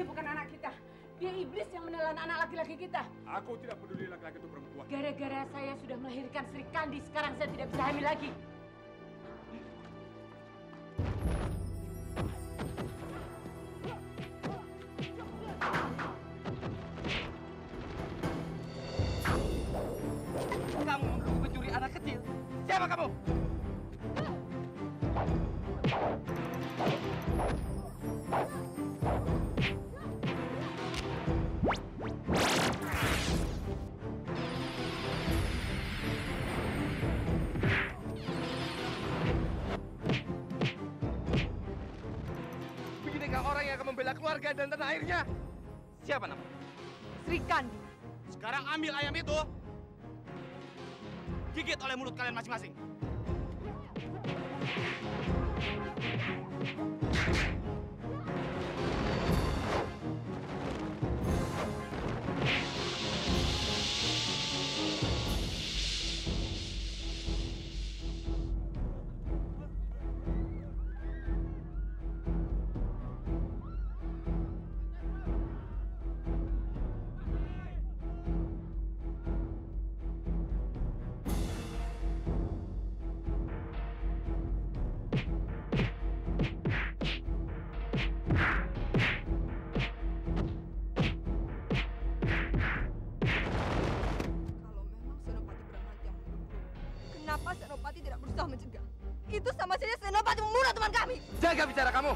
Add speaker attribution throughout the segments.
Speaker 1: bukan anak kita. Dia iblis yang menelan anak laki-laki kita.
Speaker 2: Aku tidak peduli laki-laki itu perempuan.
Speaker 1: Gara-gara saya sudah melahirkan Sri Kandi, sekarang saya tidak bisa hamil lagi.
Speaker 3: Kamu menuduh pencuri anak kecil. Siapa kamu? Beginikah orang yang akan membela keluarga dan tanah airnya? Siapa namanya?
Speaker 1: Sri Kandi.
Speaker 3: Sekarang ambil ayam itu. Gigit oleh mulut kalian masing-masing.
Speaker 4: Kenapa Senopati tidak berusaha mencegah? Itu sama saja Senopati membunuh teman kami.
Speaker 3: Jaga bicara kamu.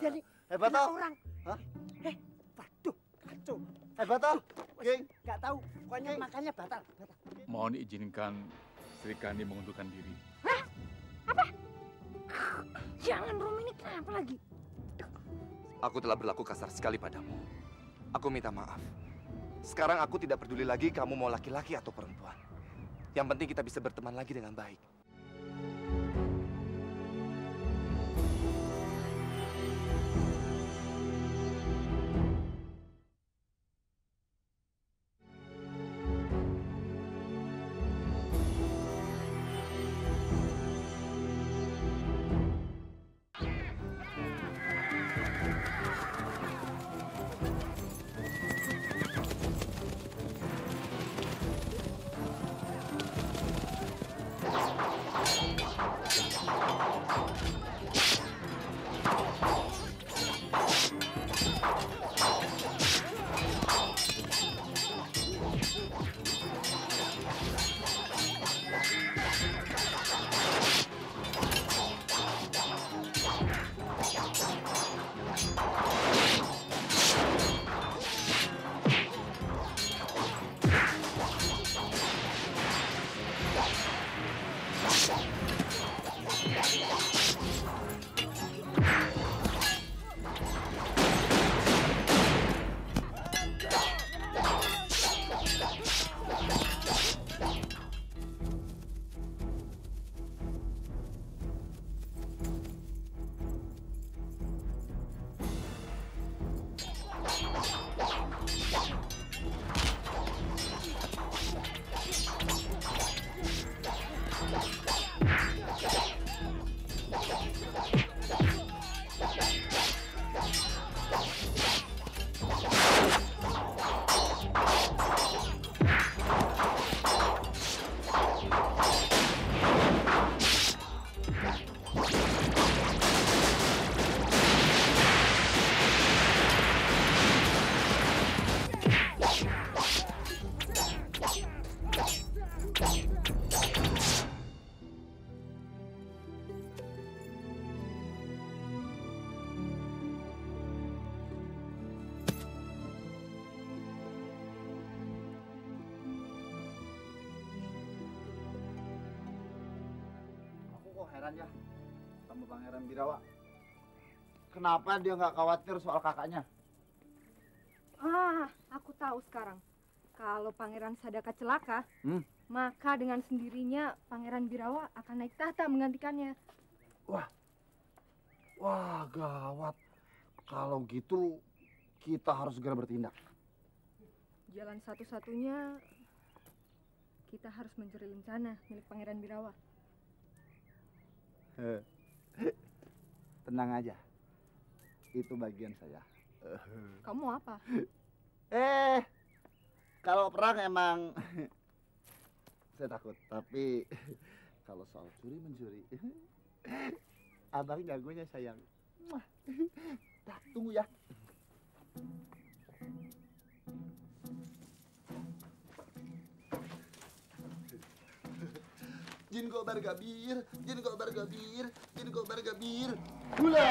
Speaker 4: Jadi
Speaker 5: Hebat toh?
Speaker 4: orang.
Speaker 5: Hah?
Speaker 4: Waduh, kacau.
Speaker 5: Hebat toh? Geng.
Speaker 4: Nggak tahu, pokoknya makannya batal.
Speaker 2: Mohon izinkan Sri Kandi mengundurkan diri.
Speaker 4: Jangan, Rum, ini kenapa lagi?
Speaker 3: Aku telah berlaku kasar sekali padamu. Aku minta maaf. Sekarang aku tidak peduli lagi kamu mau laki-laki atau perempuan. Yang penting kita bisa berteman lagi dengan baik.
Speaker 5: Heran ya sama Pangeran Birawa. Kenapa dia nggak khawatir soal kakaknya?
Speaker 4: Ah, aku tahu sekarang. Kalau Pangeran Sadaka celaka, maka dengan sendirinya Pangeran Birawa akan naik tahta menggantikannya.
Speaker 5: Wah, gawat. Kalau gitu, kita harus segera bertindak.
Speaker 4: Jalan satu-satunya, kita harus mencuri lencana milik Pangeran Birawa.
Speaker 5: Tenang aja. Itu bagian saya.
Speaker 4: Kamu apa?
Speaker 5: Kalau perang emang saya takut. Tapi kalau soal curi-mencuri, abang jagonya sayang. Dah, tunggu ya. Jin gobar gabir, jin gobar gabir, jin gobar gabir. Hula!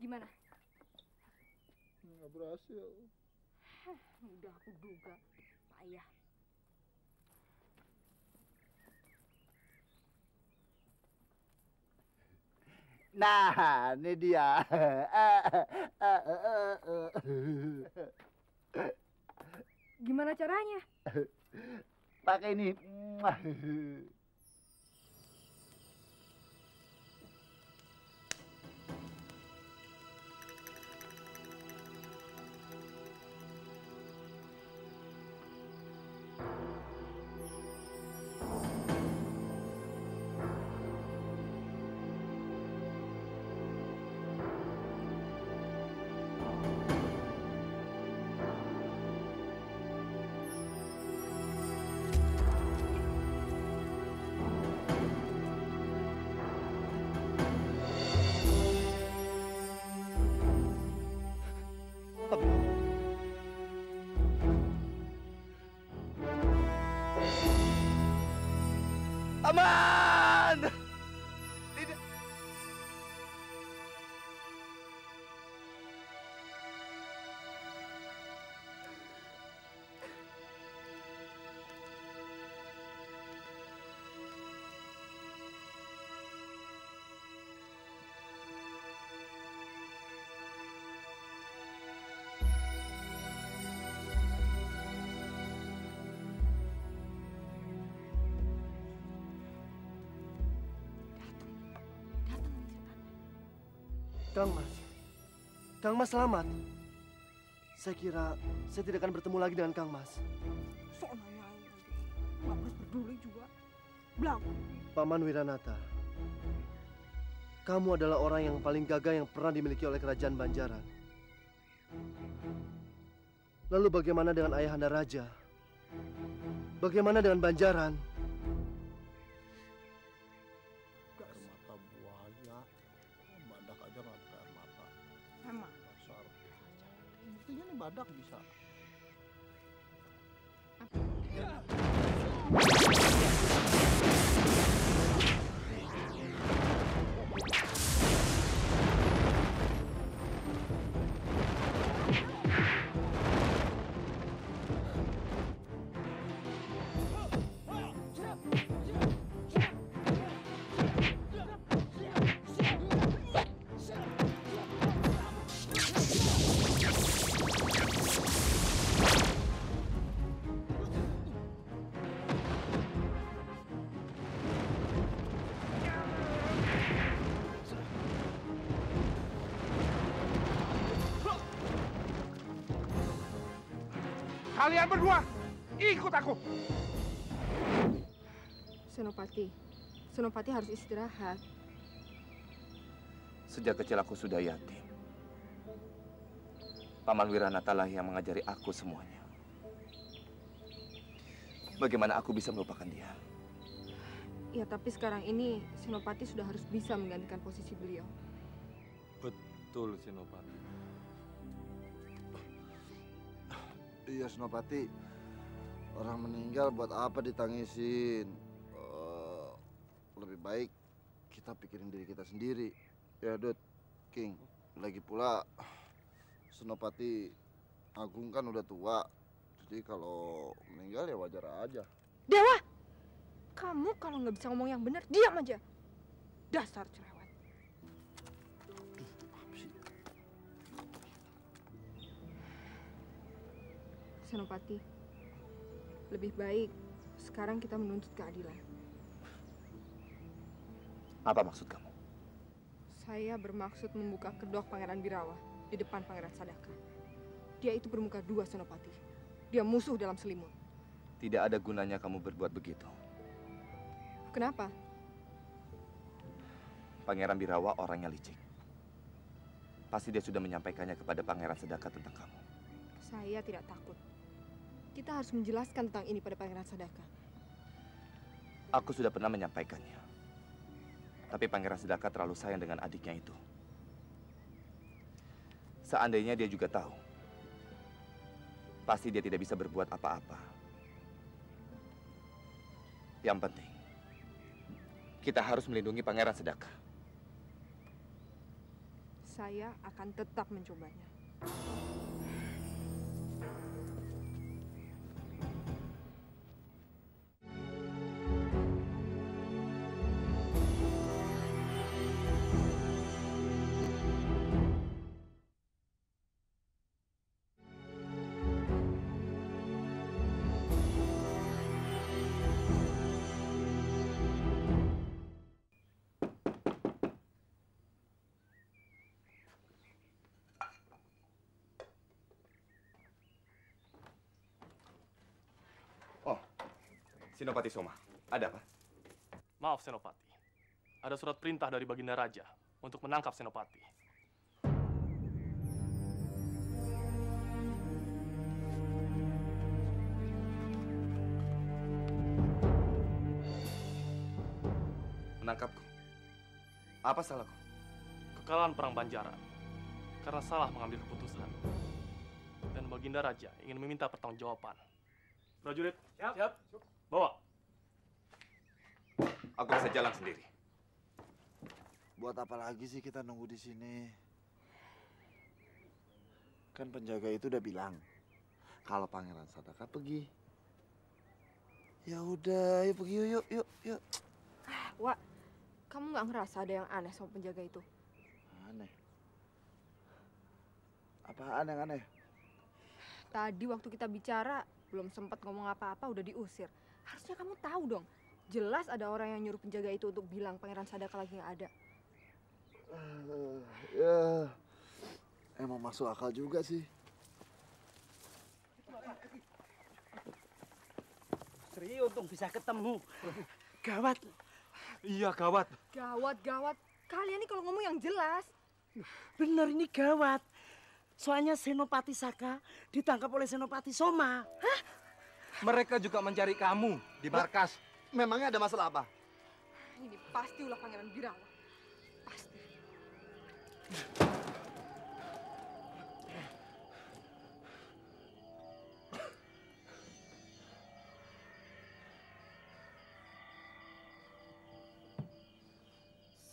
Speaker 4: Gimana?
Speaker 5: Nggak berhasil.
Speaker 4: Udah aku duga, payah.
Speaker 5: Nah, ini dia.
Speaker 4: Gimana caranya?
Speaker 5: Pakai ini.
Speaker 3: Aman! Tidak.
Speaker 6: Kang Mas selamat. Saya kira saya tidak akan bertemu lagi dengan Kang Mas.
Speaker 4: Sok nanya lagi. Nggak harus peduli juga. Blang.
Speaker 6: Paman Wiranata, kamu adalah orang yang paling gagah yang pernah dimiliki oleh kerajaan Banjaran. Lalu bagaimana dengan ayahanda raja? Bagaimana dengan Banjaran?
Speaker 5: Mata buaya. Badak aja nggak pakai air mata.
Speaker 4: Emang.
Speaker 5: Dasar. Buktinya nih badak bisa.
Speaker 2: Kalian berdua, ikut aku.
Speaker 4: Senopati harus istirahat.
Speaker 3: Sejak kecil aku sudah yatim. Paman Wiranata lah yang mengajari aku semuanya. Bagaimana aku bisa melupakan dia?
Speaker 4: Ya, tapi sekarang ini Senopati sudah harus bisa menggantikan posisi beliau.
Speaker 2: Betul, Senopati.
Speaker 5: Iya, Senopati. Orang meninggal buat apa ditangisin? Lebih baik kita pikirin diri kita sendiri. Ya, Dut, King. Lagi pula Senopati Agung kan udah tua. Jadi kalau meninggal ya wajar aja.
Speaker 4: Dewa! Kamu kalau nggak bisa ngomong yang benar, diam aja. Dasar cerewet. Senopati, lebih baik sekarang kita menuntut keadilan.
Speaker 3: Apa maksud kamu?
Speaker 4: Saya bermaksud membuka kedok Pangeran Birawa di depan Pangeran Sadaka. Dia itu bermuka dua, Senopati. Dia musuh dalam selimut.
Speaker 3: Tidak ada gunanya kamu berbuat begitu.
Speaker 4: Kenapa?
Speaker 3: Pangeran Birawa orangnya licik. Pasti dia sudah menyampaikannya kepada Pangeran Sadaka tentang kamu.
Speaker 4: Saya tidak takut. Kita harus menjelaskan tentang ini pada Pangeran Sadaka.
Speaker 3: Aku sudah pernah menyampaikannya. Tapi Pangeran Sadaka terlalu sayang dengan adiknya itu. Seandainya dia juga tahu, pasti dia tidak bisa berbuat apa-apa. Yang penting, kita harus melindungi Pangeran Sadaka.
Speaker 4: Saya akan tetap mencobanya.
Speaker 3: Senopati Soma, ada apa?
Speaker 7: Maaf, Senopati. Ada surat perintah dari Baginda Raja untuk menangkap Senopati.
Speaker 3: Menangkapku? Apa salahku?
Speaker 7: Kekalahan perang Banjaran karena salah mengambil keputusan. Dan Baginda Raja ingin meminta pertanggungjawaban. Prajurit, siap. Bawa.
Speaker 3: Aku bisa jalan sendiri.
Speaker 5: Buat apa lagi sih kita nunggu di sini? Kan penjaga itu udah bilang kalau Pangeran Sadaka pergi. Ya udah, yuk pergi yuk.
Speaker 4: Wak, kamu nggak ngerasa ada yang aneh sama penjaga itu?
Speaker 5: Aneh. Apaan yang aneh?
Speaker 4: Tadi waktu kita bicara, belum sempat ngomong apa-apa udah diusir. Harusnya kamu tahu dong. Jelas ada orang yang nyuruh penjaga itu untuk bilang Pangeran Sadaka lagi nggak ada.
Speaker 5: Ya, emang masuk akal juga sih.
Speaker 8: Serius dong bisa ketemu. Gawat.
Speaker 7: Iya, gawat.
Speaker 4: Gawat. Kalian nih kalau ngomong yang jelas.
Speaker 8: Bener ini gawat. Soalnya Senopati Saka ditangkap oleh Senopati Soma.
Speaker 4: Hah?
Speaker 9: Mereka juga mencari kamu di markas.
Speaker 6: Memangnya ada masalah apa?
Speaker 4: Ini pasti ulah Pangeran Birawa. Pasti.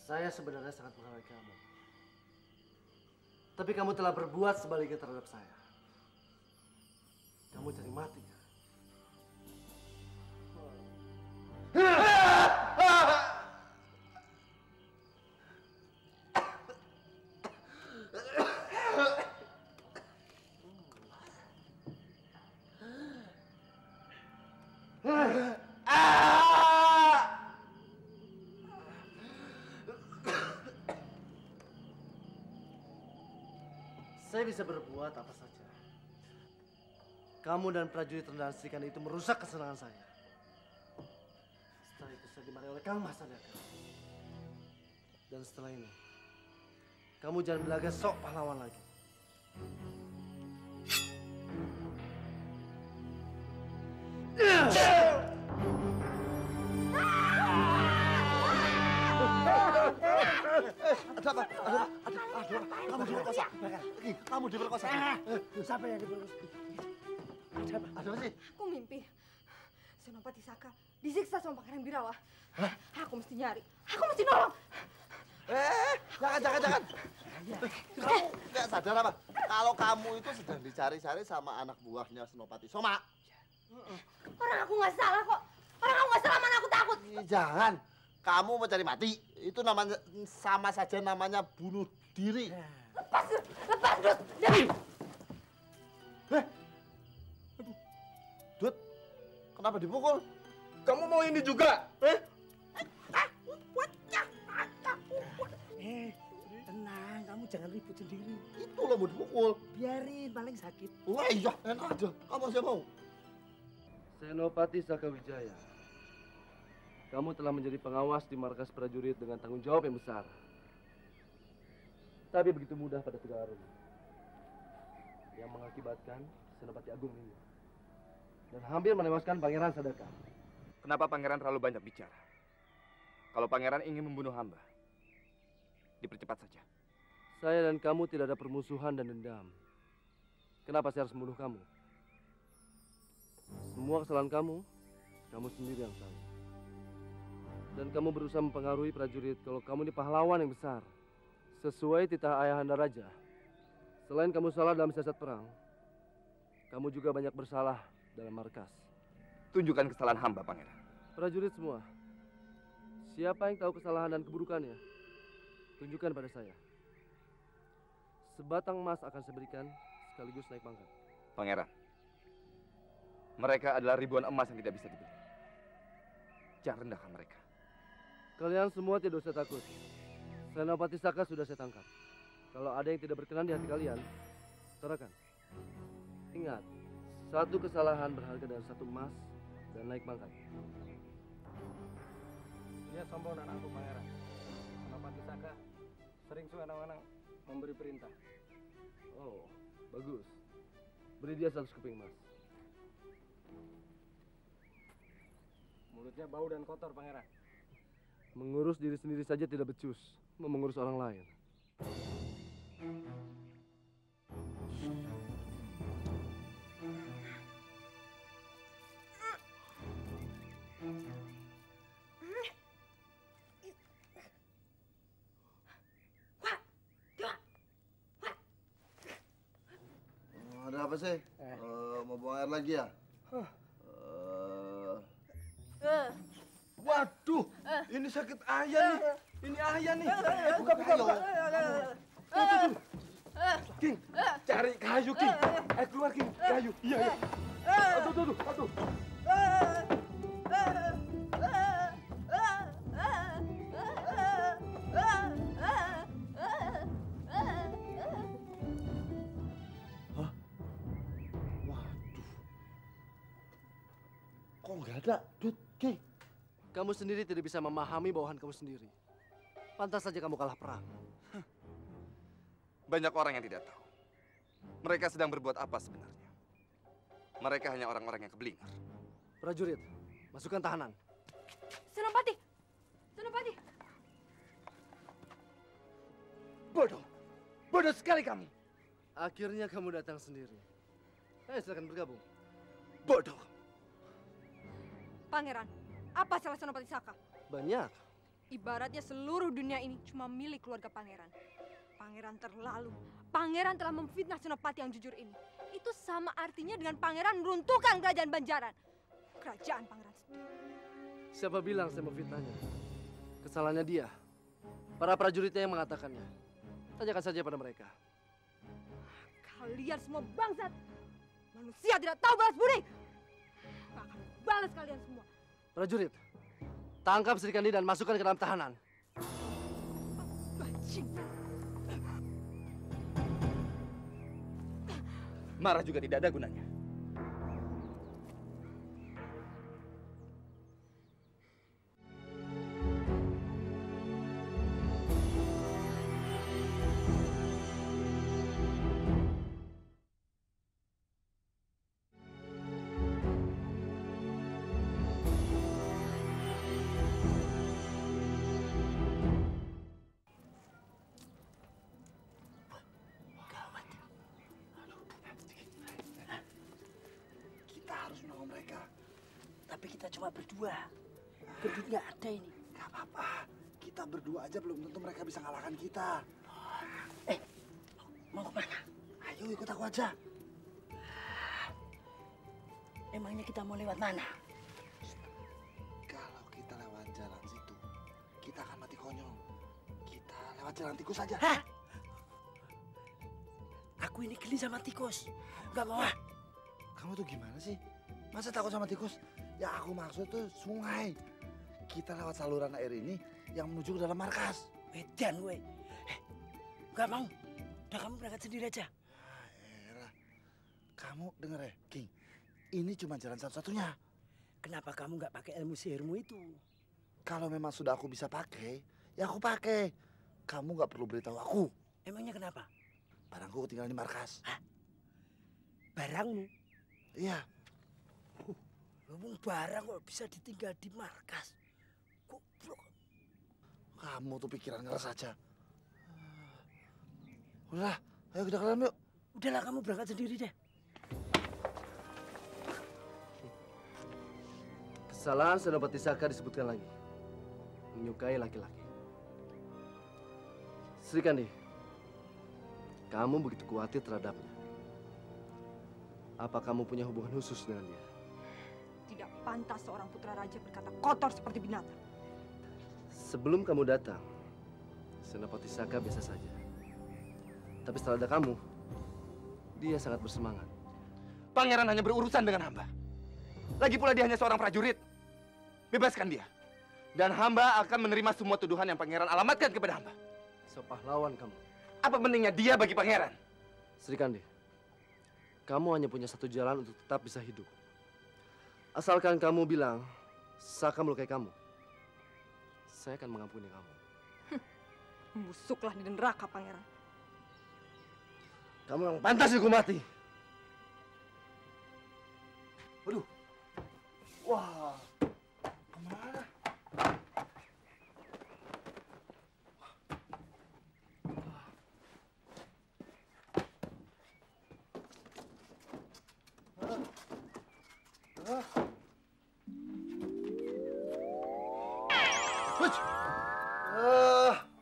Speaker 6: Saya sebenarnya sangat menghargai kamu. Tapi kamu telah berbuat sebaliknya terhadap saya. Kamu cari mati. Saya bisa berbuat apa saja. Kamu dan prajurit rendahan Sri Kandi itu merusak kesenangan saya. Setelah itu saya dimarahi oleh Kang Mas Sadaka. Dan setelah ini, Kamu jangan belaga sok pahlawan lagi.
Speaker 5: Ada apa? Kamu diperkosa. Kamu diperkosa.
Speaker 8: Siapa yang diperkosa? Ada apa?
Speaker 5: Ada apa sih?
Speaker 4: Aku mimpi Senopati Saka disiksa sama Pangeran Birawa. Aku mesti nyari. Aku mesti nolong.
Speaker 5: Jangan. Kamu nggak sadar apa? Kalau kamu itu sedang dicari-cari sama anak buahnya Senopati Soma.
Speaker 4: Orang aku nggak salah kok. Orang aku nggak salah, mana aku takut.
Speaker 5: Jangan. Kamu mau cari mati. Itu namanya sama saja namanya bunuh diri.
Speaker 4: Lepas, Dut. Jangan.
Speaker 5: Dut, kenapa dipukul?
Speaker 9: Kamu mau ini juga?
Speaker 8: Tenang, kamu jangan ribut sendiri.
Speaker 5: Itu loh mau dipukul.
Speaker 8: Biarin, paling sakit.
Speaker 5: Wah iya, enak aja. Kamu siapa mau?
Speaker 6: Senopati Saka Wijaya. Kamu telah menjadi pengawas di markas prajurit dengan tanggung jawab yang besar. Tapi begitu mudah pada Tegal Arum. Yang mengakibatkan Senopati Agung ini. Dan hampir menewaskan Pangeran Sadaka.
Speaker 3: Kenapa pangeran terlalu banyak bicara? Kalau pangeran ingin membunuh hamba, dipercepat saja.
Speaker 6: Saya dan kamu tidak ada permusuhan dan dendam. Kenapa saya harus membunuh kamu? Semua kesalahan kamu sendiri yang salah. Dan kamu berusaha mempengaruhi prajurit kalau kamu ini pahlawan yang besar. Sesuai titah Ayahanda Raja. Selain kamu salah dalam siasat perang, kamu juga banyak bersalah dalam markas.
Speaker 3: Tunjukkan kesalahan hamba, pangeran.
Speaker 6: Prajurit semua, siapa yang tahu kesalahan dan keburukannya? Tunjukkan pada saya. Sebatang emas akan saya berikan sekaligus naik pangkat.
Speaker 3: Pangeran, mereka adalah ribuan emas yang tidak bisa dibeli. Jangan rendahkan mereka.
Speaker 6: Kalian semua tidak usah takut. Senopati Saka sudah saya tangkap. Kalau ada yang tidak berkenan di hati kalian, utarakan. Ingat, satu kesalahan berharga dengan satu emas dan naik pangkat.
Speaker 9: Dia sombong dan angkuh, pangeran. Senopati Saka sering sewenang-wenang memberi perintah.
Speaker 6: Oh, bagus. Beri dia 100 keping emas.
Speaker 9: Mulutnya bau dan kotor, pangeran.
Speaker 6: Mengurus diri sendiri saja tidak becus, mau mengurus orang lain.
Speaker 5: Ada apa sih? Mau buang air lagi ya?
Speaker 9: Waduh, ini sakit ayah nih. Ini ayah nih. Buka. Tuh. King, cari kayu, King. Keluar, King. Kayu. Iya. Aduh.
Speaker 5: Kok nggak ada, Dut? King.
Speaker 6: Kamu sendiri tidak bisa memahami bawahan kamu sendiri. Pantas saja kamu kalah perang.
Speaker 3: Banyak orang yang tidak tahu. Mereka sedang berbuat apa sebenarnya. Mereka hanya orang-orang yang keblinger.
Speaker 6: Prajurit, masukkan tahanan.
Speaker 4: Senopati.
Speaker 9: Bodoh sekali kamu.
Speaker 6: Akhirnya kamu datang sendiri. Ayo silakan bergabung.
Speaker 9: Bodoh.
Speaker 4: Pangeran, apa salah Senopati Saka?
Speaker 6: Banyak.
Speaker 4: Ibaratnya seluruh dunia ini cuma milik keluarga pangeran. Pangeran terlalu. Pangeran telah memfitnah Senopati yang jujur ini. Itu sama artinya dengan pangeran meruntuhkan kerajaan Banjaran. Kerajaan pangeran sendiri.
Speaker 6: Siapa bilang saya memfitnahnya? Kesalahannya dia. Para prajuritnya yang mengatakannya. Tanyakan saja pada mereka.
Speaker 4: Kalian semua bangsat. Manusia tidak tahu balas budi. Gak akan balas kalian semua.
Speaker 6: Prajurit, tangkap Sri Kandi dan masukkan ke dalam tahanan.
Speaker 4: Bajing.
Speaker 3: Marah juga tidak ada gunanya.
Speaker 8: Tapi kita cuma berdua. Gendut nggak ada ini.
Speaker 5: Gak apa-apa. Kita berdua aja belum tentu mereka bisa ngalahkan kita.
Speaker 8: Mau kemana?
Speaker 5: Ayo ikut aku aja.
Speaker 8: Emangnya kita mau lewat mana?
Speaker 5: Kalau kita lewat jalan situ, kita akan mati konyol. Kita lewat jalan tikus aja.
Speaker 8: Hah? Aku ini geli sama tikus. Gak mau ah.
Speaker 5: Kamu tuh gimana sih? Masa takut sama tikus? Ya aku maksud tuh sungai. Kita lewat saluran air ini yang menuju ke dalam markas.
Speaker 8: Edan gue. Gak mau. Udah kamu berangkat sendiri aja.
Speaker 5: Era, kamu denger ya, King. Ini cuma jalan satu-satunya.
Speaker 8: Kenapa kamu nggak pakai ilmu sihirmu itu?
Speaker 5: Kalau memang sudah aku bisa pakai, ya aku pakai. Kamu nggak perlu beritahu aku.
Speaker 8: Emangnya kenapa?
Speaker 5: Barangku ketinggalan di markas.
Speaker 8: Hah? Barangmu?
Speaker 5: Iya.
Speaker 8: Ngomong barang kok bisa ditinggal di markas. Goblok.
Speaker 5: Kamu tuh pikiran ngeres aja. Udah, ayo kita ke dalam yuk.
Speaker 8: Udahlah kamu berangkat sendiri deh.
Speaker 6: Kesalahan Senopati Saka disebutkan lagi. Menyukai laki-laki. Sri Kandi, kamu begitu khawatir terhadapnya. Apa kamu punya hubungan khusus dengan dia?
Speaker 4: Tidak pantas seorang putra raja berkata kotor seperti binatang.
Speaker 6: Sebelum kamu datang, Senopati Saka biasa saja. Tapi setelah ada kamu, dia sangat bersemangat.
Speaker 3: Pangeran hanya berurusan dengan hamba. Lagi pula dia hanya seorang prajurit. Bebaskan dia. Dan hamba akan menerima semua tuduhan yang pangeran alamatkan kepada hamba.
Speaker 6: Sepahlawan kamu.
Speaker 3: Apa pentingnya dia bagi pangeran?
Speaker 6: Sri Kandi, kamu hanya punya satu jalan untuk tetap bisa hidup. Asalkan kamu bilang, Saka melukai kamu, saya akan mengampuni kamu.
Speaker 4: Busuklah di neraka, pangeran.
Speaker 6: Kamu yang pantas dihukum mati.
Speaker 5: Waduh. Wah. Kemana?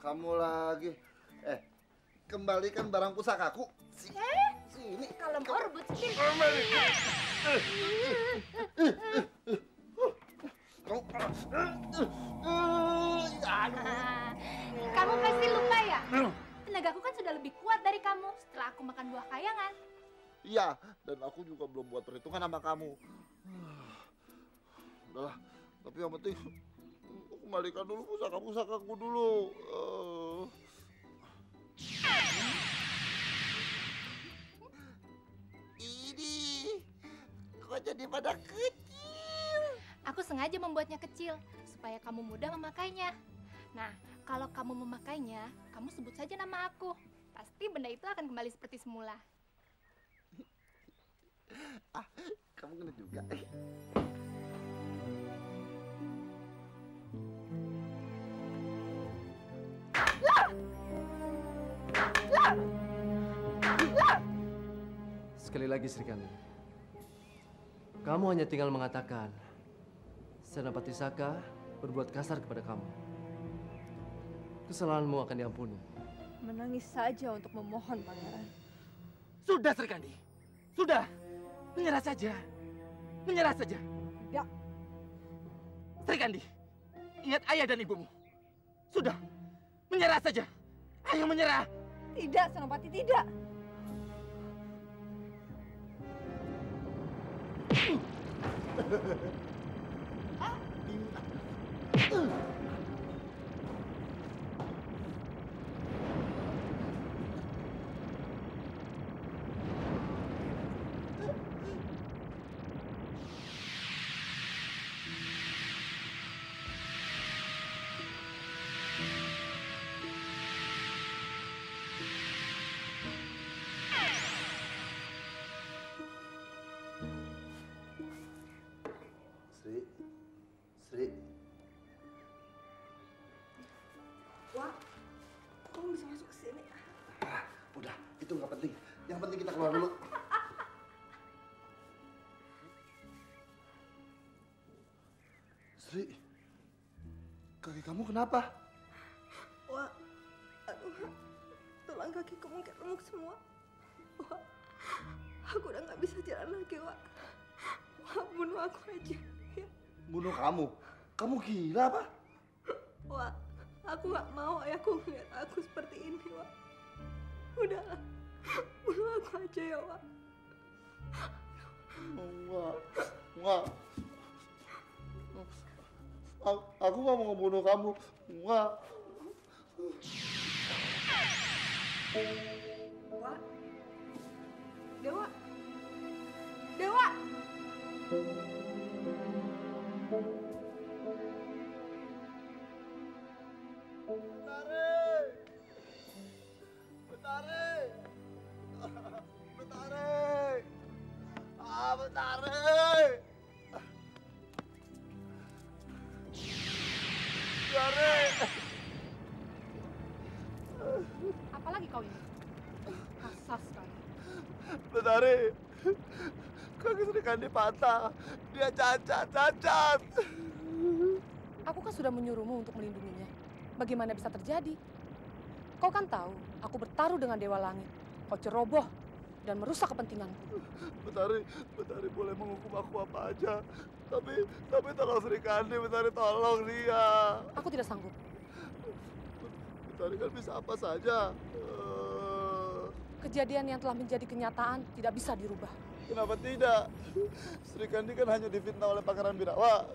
Speaker 5: Kamu lagi. Kembalikan barang pusakaku. Sini.
Speaker 1: Kalau mau rebut sendiri. Kamu pasti lupa ya? Tenagaku kan sudah lebih kuat dari kamu setelah aku makan buah kayangan.
Speaker 5: Iya, dan aku juga belum buat perhitungan sama kamu. Udahlah, tapi yang penting kembalikan dulu pusaka-pusakaku dulu. Ini kok jadi pada kecil?
Speaker 1: Aku sengaja membuatnya kecil supaya kamu mudah memakainya. Nah, kalau kamu memakainya, kamu sebut saja nama aku. Pasti benda itu akan kembali seperti semula.
Speaker 5: Kamu kena juga.
Speaker 6: Sekali lagi Sri Kandi, kamu hanya tinggal mengatakan Senopati Saka berbuat kasar kepada kamu. Kesalahanmu akan diampuni.
Speaker 4: Menangis saja untuk memohon, pangeran.
Speaker 3: Sudah, Sri Kandi. Sudah. Menyerah saja. Menyerah saja.
Speaker 4: Tidak.
Speaker 3: Sri Kandi, ingat ayah dan ibumu. Sudah. Menyerah saja. Ayo menyerah.
Speaker 4: Tidak, Senopati, tidak.
Speaker 5: Sri.
Speaker 4: Wah, kamu bisa masuk ke sini?
Speaker 5: Udah, itu nggak penting. Yang penting kita keluar dulu. Sri, kaki kamu kenapa?
Speaker 4: Wah, aduh, tulang kakiku mungkin remuk semua. Wah, aku udah nggak bisa jalan lagi, Wak. Wah, bunuh aku aja. Ya.
Speaker 5: Bunuh kamu? Kamu gila apa?
Speaker 4: Wah, aku nggak mau ayahku ngeliat aku seperti ini, Wak. Udahlah, bunuh aku aja ya, Wak.
Speaker 5: Enggak, enggak. Aku nggak mau ngebunuh kamu. Enggak.
Speaker 4: Wak. Dewa. Dewa.
Speaker 5: Betari! Betari! Ah, Betari! Betari!
Speaker 4: Apalagi kau ini? Kasar sekali.
Speaker 5: Betari! Kaki Sri Kandi patah. Dia cacat.
Speaker 10: Aku kan sudah menyuruhmu untuk melindunginya. Bagaimana bisa terjadi? Kau kan tahu, aku bertaruh dengan Dewa Langit. Kau ceroboh dan merusak kepentinganku.
Speaker 5: Betari boleh menghukum aku apa aja. Tapi tolong Sri Kandi, Betari tolong dia.
Speaker 10: Aku tidak sanggup.
Speaker 5: Betari kan bisa apa saja.
Speaker 10: Kejadian yang telah menjadi kenyataan tidak bisa dirubah.
Speaker 5: Kenapa tidak? Sri Kandi kan hanya difitnah oleh Pangeran Birawa.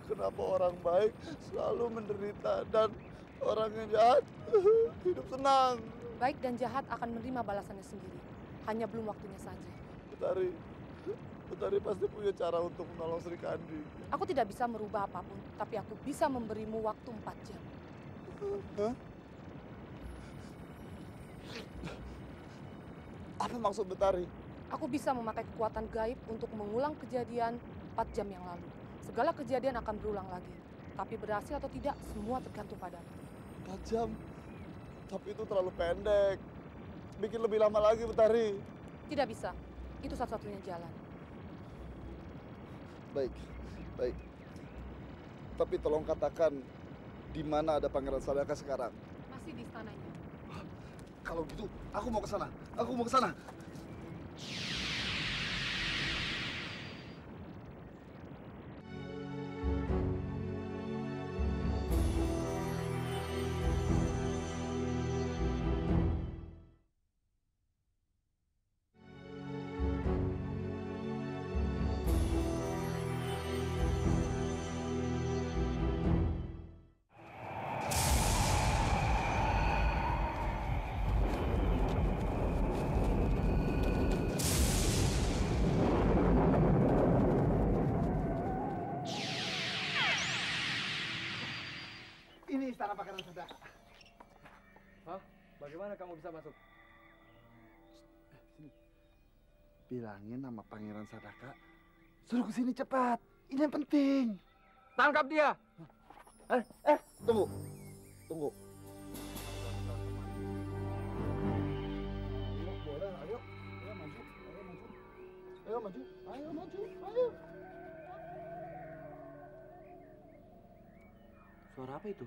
Speaker 5: Kenapa orang baik selalu menderita dan orang yang jahat hidup senang?
Speaker 10: Baik dan jahat akan menerima balasannya sendiri. Hanya belum waktunya saja.
Speaker 5: Betari pasti punya cara untuk menolong Sri Kandi.
Speaker 10: Aku tidak bisa merubah apapun, tapi aku bisa memberimu waktu 4 jam.
Speaker 5: Hah? Apa maksud Betari?
Speaker 10: Aku bisa memakai kekuatan gaib untuk mengulang kejadian 4 jam yang lalu. Segala kejadian akan berulang lagi. Tapi berhasil atau tidak, semua tergantung padamu.
Speaker 5: 4 jam? Tapi itu terlalu pendek. Bikin lebih lama lagi, Betari.
Speaker 10: Tidak bisa. Itu satu-satunya jalan.
Speaker 5: Baik. Tapi tolong katakan di mana ada Pangeran Sadaka sekarang.
Speaker 10: Masih di istananya.
Speaker 5: Kalau gitu, aku mau ke sana. Ini istana Pangeran Sadaka.
Speaker 6: Hah? Bagaimana kamu bisa masuk?
Speaker 5: Sini. Bilangin nama Pangeran Sadaka. Suruh ke sini cepat. Ini yang penting.
Speaker 6: Tangkap dia!
Speaker 5: Tunggu. Boleh, ayo maju.
Speaker 6: Suara apa itu?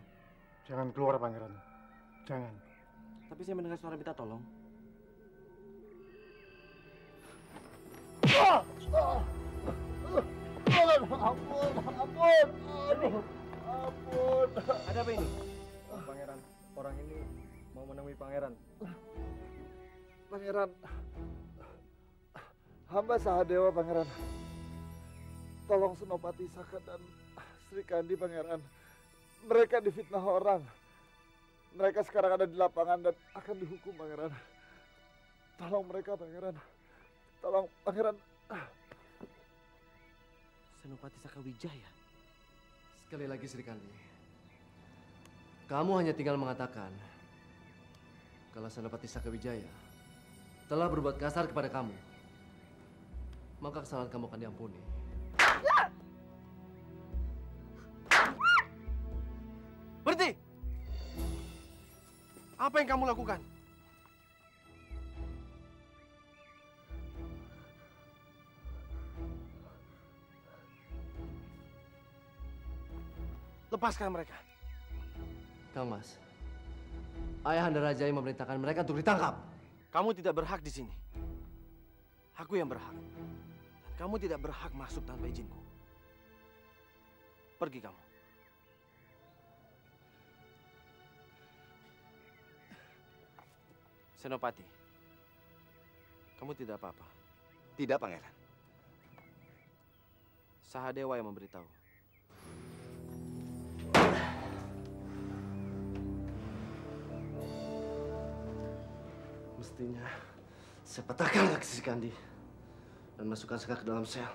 Speaker 9: Jangan keluar, Pangeran. Jangan.
Speaker 6: Tapi saya mendengar suara minta tolong.
Speaker 5: Ampun.
Speaker 6: Ada apa ini? Pangeran, orang ini mau menemui Pangeran.
Speaker 5: Pangeran, hamba Sahadewa, Pangeran. Tolong Senopati Saka dan Sri Kandi, Pangeran. Mereka difitnah orang. Mereka sekarang ada di lapangan dan akan dihukum, Pangeran. Tolong mereka, Pangeran. Tolong, Pangeran.
Speaker 6: Senopati Sakawijaya. Sekali lagi Sri Kandi. Kamu hanya tinggal mengatakan kalau Senopati Sakawijaya telah berbuat kasar kepada kamu, maka kesalahan kamu akan diampuni. Berhenti! Apa yang kamu lakukan?
Speaker 5: Lepaskan mereka.
Speaker 6: Kang Mas, Ayahanda Raja yang memerintahkan mereka untuk ditangkap.
Speaker 5: Kamu tidak berhak di sini. Aku yang berhak. Dan kamu tidak berhak masuk tanpa izinku. Pergi kamu. Senopati, kamu tidak apa-apa.
Speaker 3: Tidak, Pangeran.
Speaker 5: Sahadewa yang memberitahu.
Speaker 6: Mestinya saya patahkan kaki si Kandi dan masukkan Saka ke dalam sel.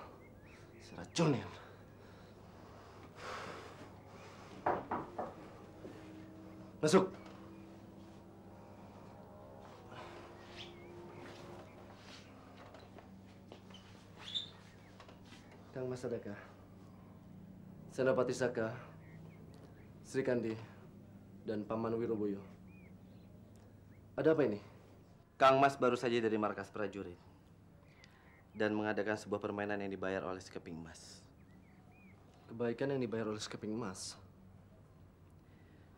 Speaker 6: Saya racunin. Masuk. Kang Mas Adaka, Senopati Saka, Sri Kandi, dan Paman Wiroboyo. Ada apa ini?
Speaker 11: Kang Mas baru saja dari markas prajurit dan mengadakan sebuah permainan yang dibayar oleh sekeping emas.
Speaker 6: Kebaikan yang dibayar oleh sekeping emas?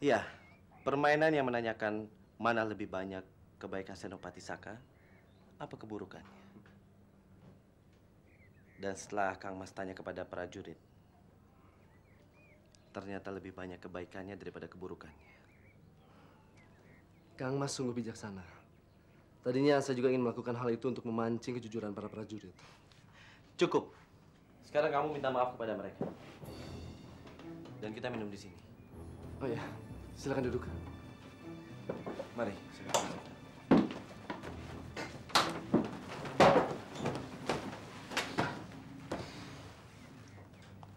Speaker 11: Iya, permainan yang menanyakan mana lebih banyak kebaikan Senopati Saka apa keburukannya. Dan setelah Kang Mas tanya kepada prajurit, ternyata lebih banyak kebaikannya daripada keburukannya.
Speaker 6: Kang Mas sungguh bijaksana. Tadinya saya juga ingin melakukan hal itu untuk memancing kejujuran para prajurit.
Speaker 11: Cukup. Sekarang kamu minta maaf kepada mereka. Dan kita minum di sini.
Speaker 6: Oh ya, silakan duduk.
Speaker 11: Mari, silakan.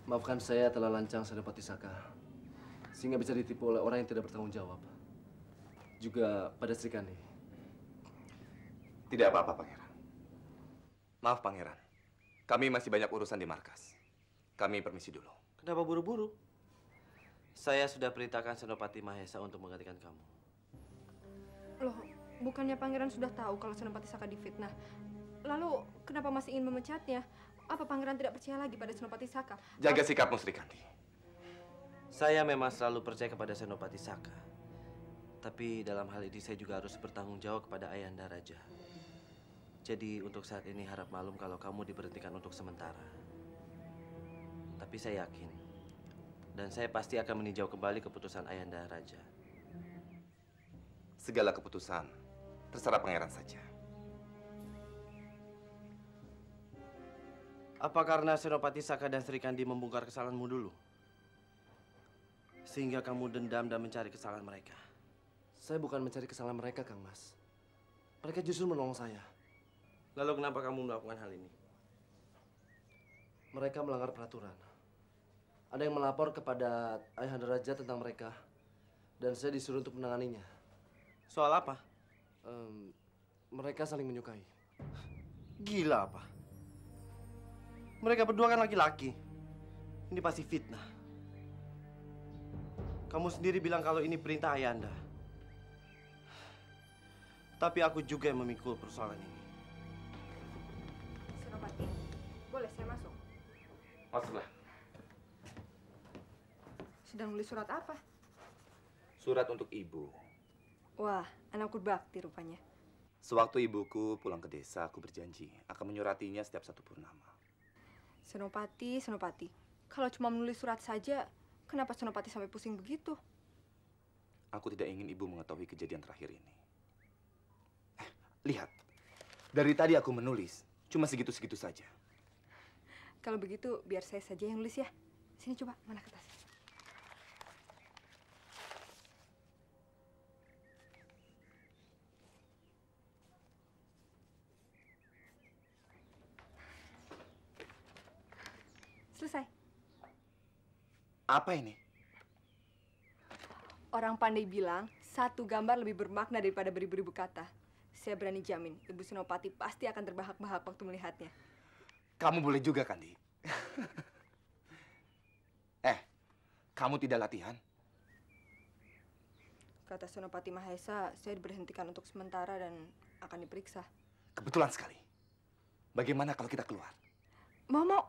Speaker 6: Maafkan saya telah lancang Senopati Saka, sehingga bisa ditipu oleh orang yang tidak bertanggung jawab. Juga pada Sri Kandi.
Speaker 3: Tidak apa-apa, Pangeran. Maaf, Pangeran. Kami masih banyak urusan di markas. Kami permisi dulu.
Speaker 11: Kenapa buru-buru? Saya sudah perintahkan Senopati Mahesa untuk menggantikan kamu.
Speaker 4: Loh, bukannya Pangeran sudah tahu kalau Senopati Saka difitnah? Lalu, kenapa masih ingin memecatnya? Apa Pangeran tidak percaya lagi pada Senopati Saka?
Speaker 3: Jaga sikapmu, Sri Kandi.
Speaker 11: Saya memang selalu percaya kepada Senopati Saka. Tapi dalam hal ini saya juga harus bertanggung jawab kepada Ayahanda Raja. Jadi untuk saat ini harap maklum kalau kamu diberhentikan untuk sementara. Tapi saya yakin dan saya pasti akan meninjau kembali keputusan Ayahanda Raja.
Speaker 3: Segala keputusan terserah Pangeran saja.
Speaker 11: Apa karena Senopati Saka dan Sri Kandi membongkar kesalahanmu dulu? Sehingga kamu dendam dan mencari kesalahan mereka?
Speaker 6: Saya bukan mencari kesalahan mereka, Kang Mas. Mereka justru menolong saya.
Speaker 11: Lalu kenapa kamu melakukan hal ini?
Speaker 6: Mereka melanggar peraturan. Ada yang melapor kepada Ayahanda Raja tentang mereka. Dan saya disuruh untuk menanganinya.
Speaker 11: Soal apa?
Speaker 6: Mereka saling menyukai.
Speaker 11: Gila apa? Mereka berdua kan laki-laki. Ini pasti fitnah. Kamu sendiri bilang kalau ini perintah Ayahanda. Tapi aku juga yang memikul persoalan ini.
Speaker 4: Senopati, boleh saya masuk?
Speaker 3: Masuklah.
Speaker 4: Sedang nulis surat apa?
Speaker 3: Surat untuk ibu.
Speaker 4: Wah, anakku bakti rupanya.
Speaker 3: Sewaktu ibuku pulang ke desa, aku berjanji akan menyuratinya setiap satu purnama.
Speaker 4: Senopati, Senopati. Kalau cuma menulis surat saja, kenapa Senopati sampai pusing begitu?
Speaker 3: Aku tidak ingin ibu mengetahui kejadian terakhir ini. Lihat, dari tadi aku menulis, cuma segitu-segitu saja.
Speaker 4: Kalau begitu, biar saya saja yang nulis ya. Sini coba, mana kertasnya? Selesai.
Speaker 3: Apa ini?
Speaker 4: Orang pandai bilang, satu gambar lebih bermakna daripada beribu-ribu kata. Saya berani jamin, Ibu Senopati pasti akan terbahak-bahak waktu melihatnya.
Speaker 3: Kamu boleh juga, Kandi. Kamu tidak latihan?
Speaker 4: Kata Senopati Mahesa, saya diberhentikan untuk sementara dan akan diperiksa.
Speaker 3: Kebetulan sekali. Bagaimana kalau kita keluar?
Speaker 4: Mau.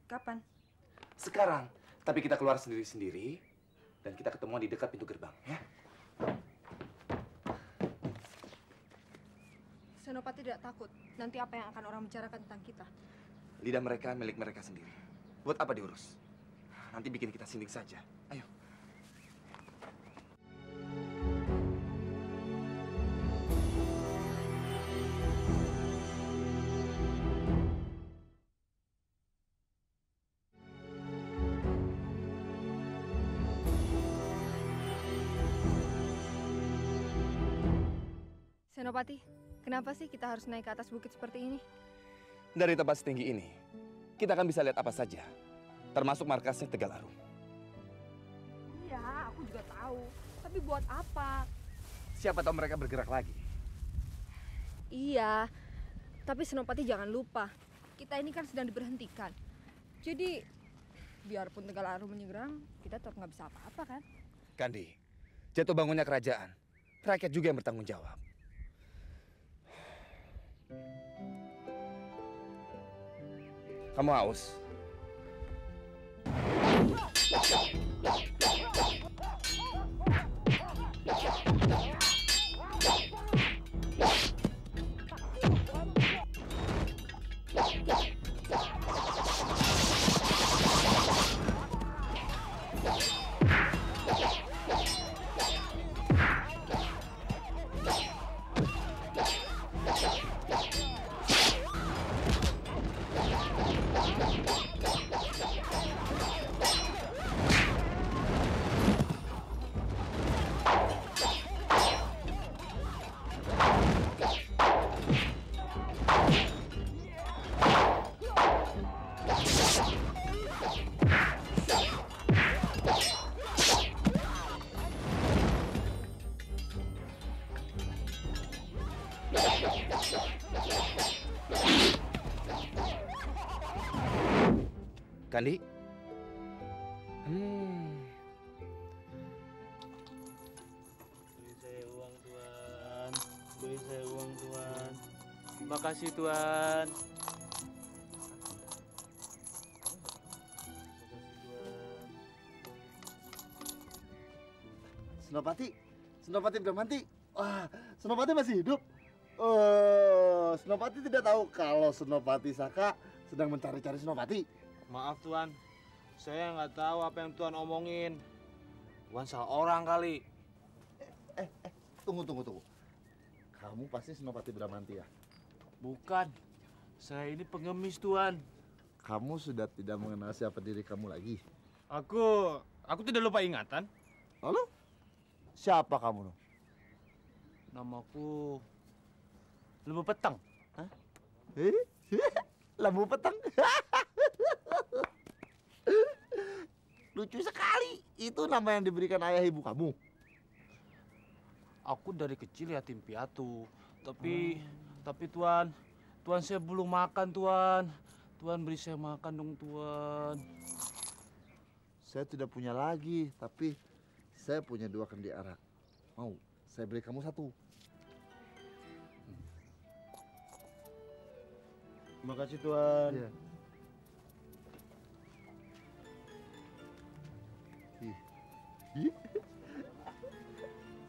Speaker 4: Kapan?
Speaker 3: Sekarang. Tapi kita keluar sendiri-sendiri dan kita ketemuan di dekat pintu gerbang, ya.
Speaker 4: Senopati tidak takut. Nanti apa yang akan orang bicarakan tentang kita?
Speaker 3: Lidah mereka milik mereka sendiri. Buat apa diurus? Nanti bikin kita sindik saja. Ayo.
Speaker 4: Senopati, kenapa sih kita harus naik ke atas bukit seperti ini?
Speaker 3: Dari tempat setinggi ini, kita akan bisa lihat apa saja, termasuk markasnya Tegal Arum.
Speaker 4: Iya, aku juga tahu. Tapi buat apa?
Speaker 3: Siapa tahu mereka bergerak lagi.
Speaker 4: Iya, tapi Senopati jangan lupa, kita ini kan sedang diberhentikan. Jadi, biarpun Tegal Arum menyeberang, kita tetap nggak bisa apa-apa kan?
Speaker 3: Kandi, jatuh bangunnya kerajaan, rakyat juga yang bertanggung jawab. Kamu haus? Kandi?
Speaker 12: Beri saya uang, Tuan. Beri saya uang, Tuan. Makasih, Tuan.
Speaker 5: Senopati, Senopati Bramanti. Wah, Senopati masih hidup. Senopati tidak tahu kalau Senopati Saka sedang mencari-cari Senopati.
Speaker 12: Maaf, Tuan. Saya nggak tahu apa yang Tuan omongin. Tuan salah orang kali.
Speaker 5: Tunggu. Kamu pasti Senopati Bramanti ya?
Speaker 12: Bukan. Saya ini pengemis, Tuan.
Speaker 5: Kamu sudah tidak mengenal siapa diri kamu lagi?
Speaker 12: Aku tidak lupa ingatan.
Speaker 5: Lalu? Siapa kamu?
Speaker 12: Namaku Lembu Petang.
Speaker 5: Hah? Lembu Petang? Lucu sekali. Itu nama yang diberikan ayah ibu kamu.
Speaker 12: Aku dari kecil yatim piatu. Tapi Tuan saya belum makan, Tuan. Tuan beri saya makan dong, Tuan.
Speaker 5: Saya tidak punya lagi, tapi saya punya 2 kendi arak. Mau? Saya beri kamu 1.
Speaker 12: Terima kasih, Tuan.
Speaker 5: Ya.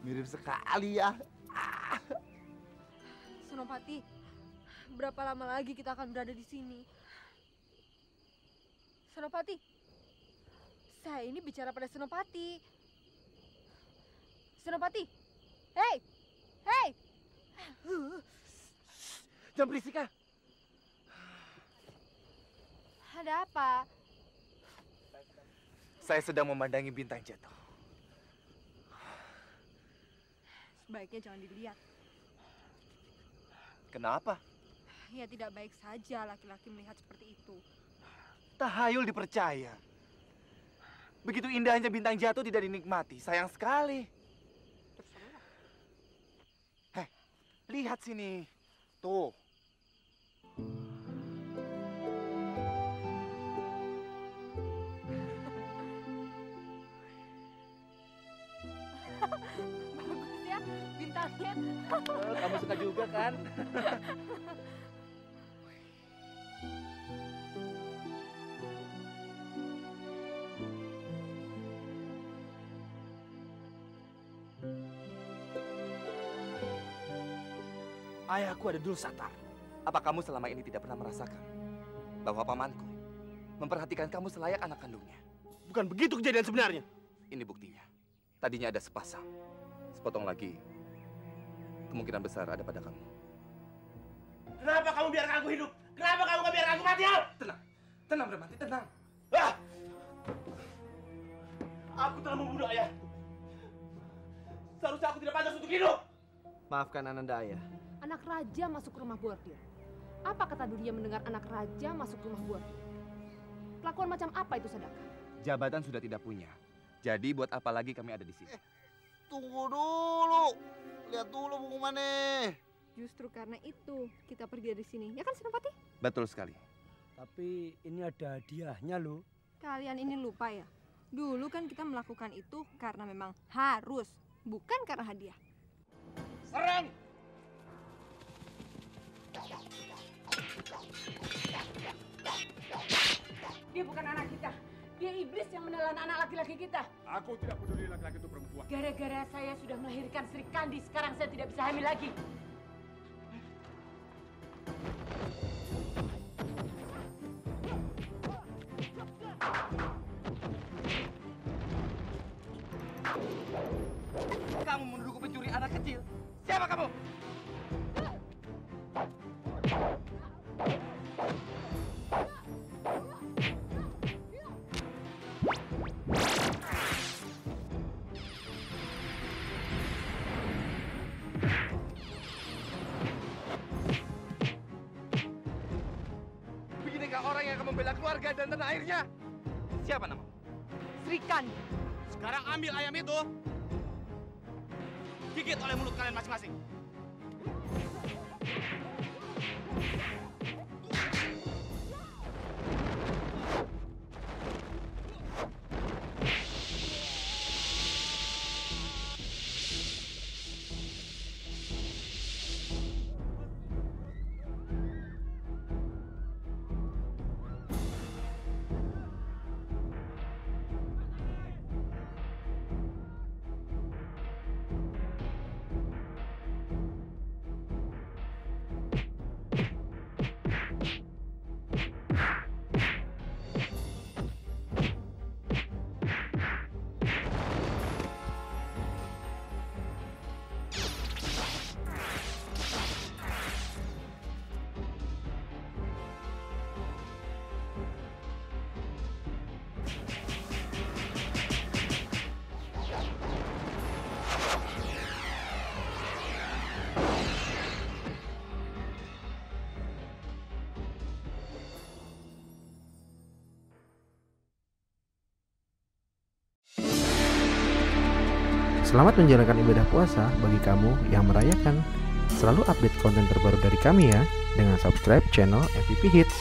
Speaker 5: Mirip sekali ya.
Speaker 4: Senopati, berapa lama lagi kita akan berada di sini? Senopati, saya ini bicara pada Senopati. Senopati, hei!
Speaker 3: Jangan berisik, ah.
Speaker 4: Ada apa?
Speaker 3: Saya sedang memandangi bintang jatuh.
Speaker 4: Sebaiknya jangan dilihat.
Speaker 3: Kenapa?
Speaker 4: Ya tidak baik saja laki-laki melihat seperti itu.
Speaker 3: Tahayul dipercaya. Begitu indahnya bintang jatuh tidak dinikmati. Sayang sekali. Hei, lihat sini. Tuh.
Speaker 4: Bagus ya bintangnya.
Speaker 3: Kamu suka juga kan?
Speaker 9: ayahku ada dulu Satar.
Speaker 3: Apa kamu selama ini tidak pernah merasakan bahwa pamanku memperhatikan kamu selayak anak kandungnya?
Speaker 9: Bukan begitu kejadian sebenarnya.
Speaker 3: Ini buktinya. Tadinya ada sepasang. Sepotong lagi. Kemungkinan besar ada pada kamu.
Speaker 9: Kenapa kamu biarkan aku hidup? Kenapa kamu nggak biarkan aku mati, Al?
Speaker 3: Tenang. Tenang, Bramati, tenang.
Speaker 9: Ah! Aku telah membunuh ayahku. Seharusnya aku tidak pantas untuk hidup.
Speaker 11: Maafkan Ananda, Ayah.
Speaker 10: Anak raja masuk rumah bordir. Apa kata dunia mendengar anak raja masuk rumah bordir? Kelakuan macam apa itu, Sadaka?
Speaker 3: Jabatan sudah tidak punya. Jadi buat apa lagi kami ada di sini?
Speaker 5: Tunggu dulu. Lihat dulu pengumumannya.
Speaker 4: Justru karena itu kita pergi dari sini. Ya kan, Senopati?
Speaker 3: Betul sekali.
Speaker 8: Tapi ini ada hadiahnya loh.
Speaker 4: Kalian ini lupa ya? Dulu kan kita melakukan itu karena memang harus, bukan karena hadiah.
Speaker 9: Serang!
Speaker 10: Dia bukan anak kita. Dia iblis yang menelan anak laki-laki kita.
Speaker 2: Aku tidak peduli laki-laki itu perempuan.
Speaker 10: Gara-gara saya sudah melahirkan Sri Kandi, sekarang saya tidak bisa hamil lagi.
Speaker 3: Kamu menuduhku pencuri anak kecil. Siapa kamu? Beginikah orang yang akan membela keluarga dan tanah airnya? Siapa nama?
Speaker 4: Sri Kandi.
Speaker 12: Sekarang ambil ayam itu. Gigit oleh mulut kalian masing-masing.
Speaker 13: Selamat menjalankan ibadah puasa bagi kamu yang merayakan. Selalu update konten terbaru dari kami ya, dengan subscribe channel MVP Hits.